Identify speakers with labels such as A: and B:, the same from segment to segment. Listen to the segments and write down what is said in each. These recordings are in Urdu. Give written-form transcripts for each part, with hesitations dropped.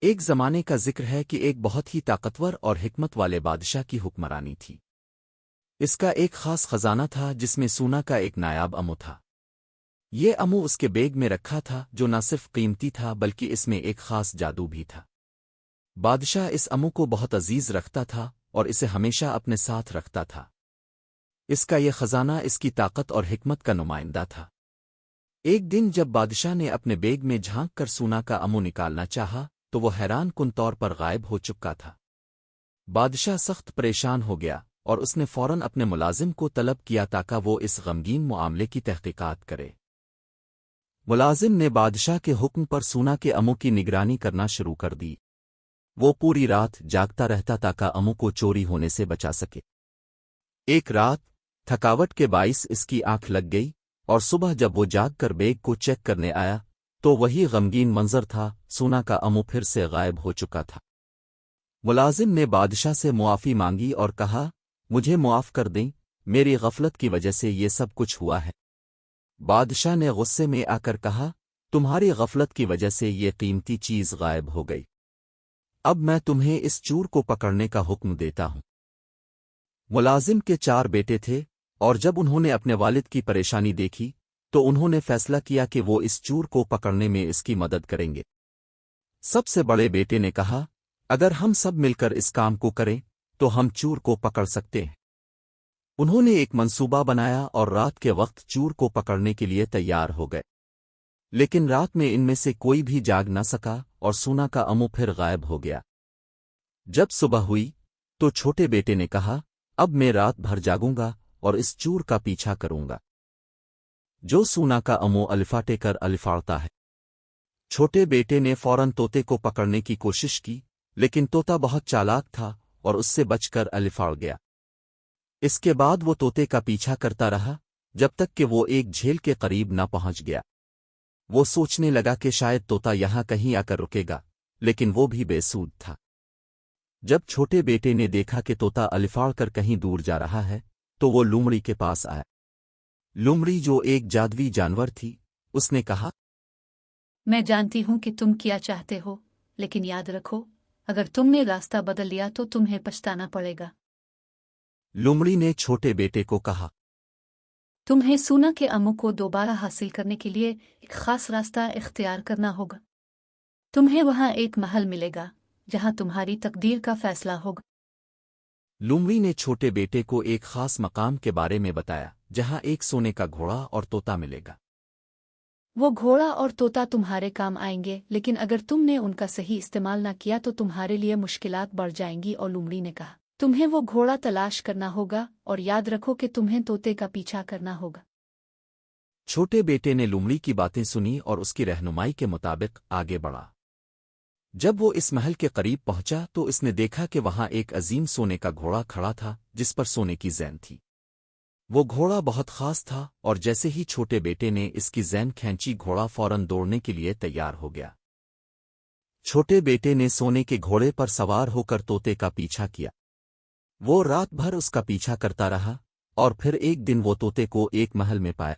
A: ایک زمانے کا ذکر ہے کہ ایک بہت ہی طاقتور اور حکمت والے بادشاہ کی حکمرانی تھی۔ اس کا ایک خاص خزانہ تھا جس میں سونا کا ایک نایاب امو تھا۔ یہ امو اس کے بیگ میں رکھا تھا جو نہ صرف قیمتی تھا بلکہ اس میں ایک خاص جادو بھی تھا۔ بادشاہ اس امو کو بہت عزیز رکھتا تھا اور اسے ہمیشہ اپنے ساتھ رکھتا تھا۔ اس کا یہ خزانہ اس کی طاقت اور حکمت کا نمائندہ تھا۔ ایک دن جب بادشاہ نے اپنے بیگ میں جھانک کر سونا کا امو نکالنا چاہا تو وہ حیران کن طور پر غائب ہو چکا تھا۔ بادشاہ سخت پریشان ہو گیا اور اس نے فوراً اپنے ملازم کو طلب کیا تاکہ وہ اس غمگین معاملے کی تحقیقات کرے۔ ملازم نے بادشاہ کے حکم پر سونا کے امو کی نگرانی کرنا شروع کر دی۔ وہ پوری رات جاگتا رہتا تاکہ امو کو چوری ہونے سے بچا سکے۔ ایک رات تھکاوٹ کے باعث اس کی آنکھ لگ گئی اور صبح جب وہ جاگ کر بیگ کو چیک کرنے آیا تو وہی غمگین منظر تھا، سونا کا امو پھر سے غائب ہو چکا تھا۔ ملازم نے بادشاہ سے معافی مانگی اور کہا، مجھے معاف کر دیں، میری غفلت کی وجہ سے یہ سب کچھ ہوا ہے۔ بادشاہ نے غصے میں آ کر کہا، تمہاری غفلت کی وجہ سے یہ قیمتی چیز غائب ہو گئی۔ اب میں تمہیں اس چور کو پکڑنے کا حکم دیتا ہوں۔ ملازم کے 4 بیٹے تھے اور جب انہوں نے اپنے والد کی پریشانی دیکھی تو انہوں نے فیصلہ کیا کہ وہ اس چور کو پکڑنے میں اس کی مدد کریں گے۔ سب سے بڑے بیٹے نے کہا، اگر ہم سب مل کر اس کام کو کریں تو ہم چور کو پکڑ سکتے ہیں۔ انہوں نے ایک منصوبہ بنایا اور رات کے وقت چور کو پکڑنے کے لیے تیار ہو گئے، لیکن رات میں ان میں سے کوئی بھی جاگ نہ سکا اور سونا کا امو پھر غائب ہو گیا۔ جب صبح ہوئی تو چھوٹے بیٹے نے کہا، اب میں رات بھر جاگوں گا اور اس چور کا پیچھا کروں گا جو سونا کا امو الفاٹے کر الفاڑتا ہے۔ چھوٹے بیٹے نے فوراً طوطے کو پکڑنے کی کوشش کی لیکن طوطا بہت چالاک تھا اور اس سے بچ کر الفاڑ گیا۔ اس کے بعد وہ طوطے کا پیچھا کرتا رہا جب تک کہ وہ ایک جھیل کے قریب نہ پہنچ گیا۔ وہ سوچنے لگا کہ شاید طوطا یہاں کہیں آ کر رکے گا، لیکن وہ بھی بے سود تھا۔ جب چھوٹے بیٹے نے دیکھا کہ طوطا الفاڑ کر کہیں دور جا رہا ہے تو وہ لومڑی کے پاس آیا۔ لومڑی جو ایک جادوی جانور تھی، اس نے کہا،
B: میں جانتی ہوں کہ تم کیا چاہتے ہو، لیکن یاد رکھو، اگر تم نے راستہ بدل لیا تو تمہیں پچھتانا پڑے گا۔
A: لومڑی نے چھوٹے بیٹے کو کہا،
B: تمہیں سونا کے امو کو دوبارہ حاصل کرنے کے لیے ایک خاص راستہ اختیار کرنا ہوگا۔ تمہیں وہاں ایک محل ملے گا جہاں تمہاری تقدیر کا فیصلہ ہوگا۔
A: لومڑی نے چھوٹے بیٹے کو ایک خاص مقام کے بارے میں بتایا جہاں ایک سونے کا گھوڑا اور طوطا ملے گا۔
B: وہ گھوڑا اور طوطا تمہارے کام آئیں گے، لیکن اگر تم نے ان کا صحیح استعمال نہ کیا تو تمہارے لیے مشکلات بڑھ جائیں گی۔ اور لومڑی نے کہا، تمہیں وہ گھوڑا تلاش کرنا ہوگا اور یاد رکھو کہ تمہیں طوطے کا پیچھا کرنا ہوگا۔
A: چھوٹے بیٹے نے لومڑی کی باتیں سنی اور اس کی رہنمائی کے مطابق آگے بڑھا۔ جب وہ اس محل کے قریب پہنچا تو اس نے دیکھا کہ وہاں ایک عظیم سونے کا گھوڑا کھڑا تھا جس پر سونے کی زین تھی۔ وہ گھوڑا بہت خاص تھا اور جیسے ہی چھوٹے بیٹے نے اس کی زین کھینچی، گھوڑا فوراً دوڑنے کے لیے تیار ہو گیا۔ چھوٹے بیٹے نے سونے کے گھوڑے پر سوار ہو کر طوطے کا پیچھا کیا۔ وہ رات بھر اس کا پیچھا کرتا رہا اور پھر ایک دن وہ طوطے کو ایک محل میں پایا۔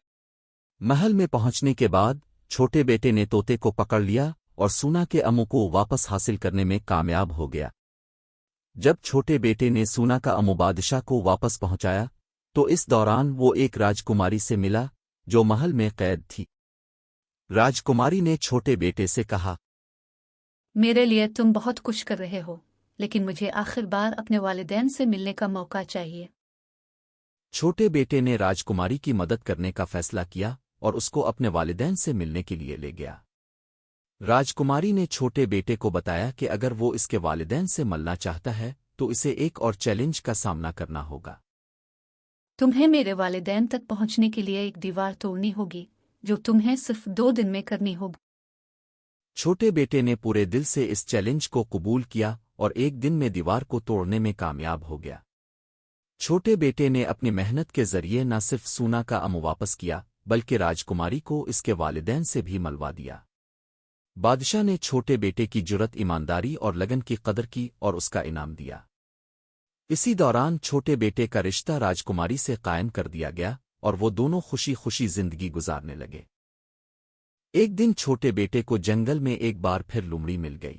A: محل میں پہنچنے کے بعد چھوٹے بیٹے نے طوطے کو پکڑ لیا اور سونا کے امو کو واپس حاصل کرنے میں کامیاب ہو گیا۔ جب چھوٹے بیٹے نے سونا کا امو بادشاہ کو واپس پہنچایا تو اس دوران وہ ایک راجکماری سے ملا جو محل میں قید تھی۔ راجکماری نے چھوٹے بیٹے سے کہا،
B: میرے لیے تم بہت کچھ کر رہے ہو، لیکن مجھے آخر بار اپنے والدین سے ملنے کا موقع چاہیے۔
A: چھوٹے بیٹے نے راجکماری کی مدد کرنے کا فیصلہ کیا اور اس کو اپنے والدین سے ملنے کے لیے لے گیا۔ راجکماری نے چھوٹے بیٹے کو بتایا کہ اگر وہ اس کے والدین سے ملنا چاہتا ہے تو اسے ایک اور چیلنج کا سامنا کرنا ہوگا۔
B: تمہیں میرے والدین تک پہنچنے کے لیے ایک دیوار توڑنی ہوگی جو تمہیں صرف 2 دن میں کرنی ہوگی۔
A: چھوٹے بیٹے نے پورے دل سے اس چیلنج کو قبول کیا اور ایک دن میں دیوار کو توڑنے میں کامیاب ہو گیا۔ چھوٹے بیٹے نے اپنی محنت کے ذریعے نہ صرف سونا کا امو واپس کیا بلکہ راجکماری کو اس کے والدین سے بھی ملوا دیا۔ بادشاہ نے چھوٹے بیٹے کی جرت، ایمانداری اور لگن کی قدر کی اور اس کا انعام دیا۔ اسی دوران چھوٹے بیٹے کا رشتہ راجکماری سے قائم کر دیا گیا اور وہ دونوں خوشی خوشی زندگی گزارنے لگے۔ ایک دن چھوٹے بیٹے کو جنگل میں ایک بار پھر لومڑی مل گئی۔